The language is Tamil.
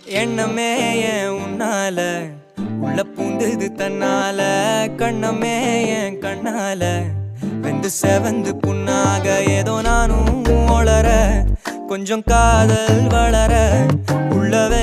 எண்ணமே ஏன் உன்னால உள்ள பூந்தது தன்னால கண்ணமே ஏன் கண்ணால வெந்து செவந்து புண்ணாக ஏதோ நானும் ஒளர கொஞ்சம் காதல் வளர உள்ளவே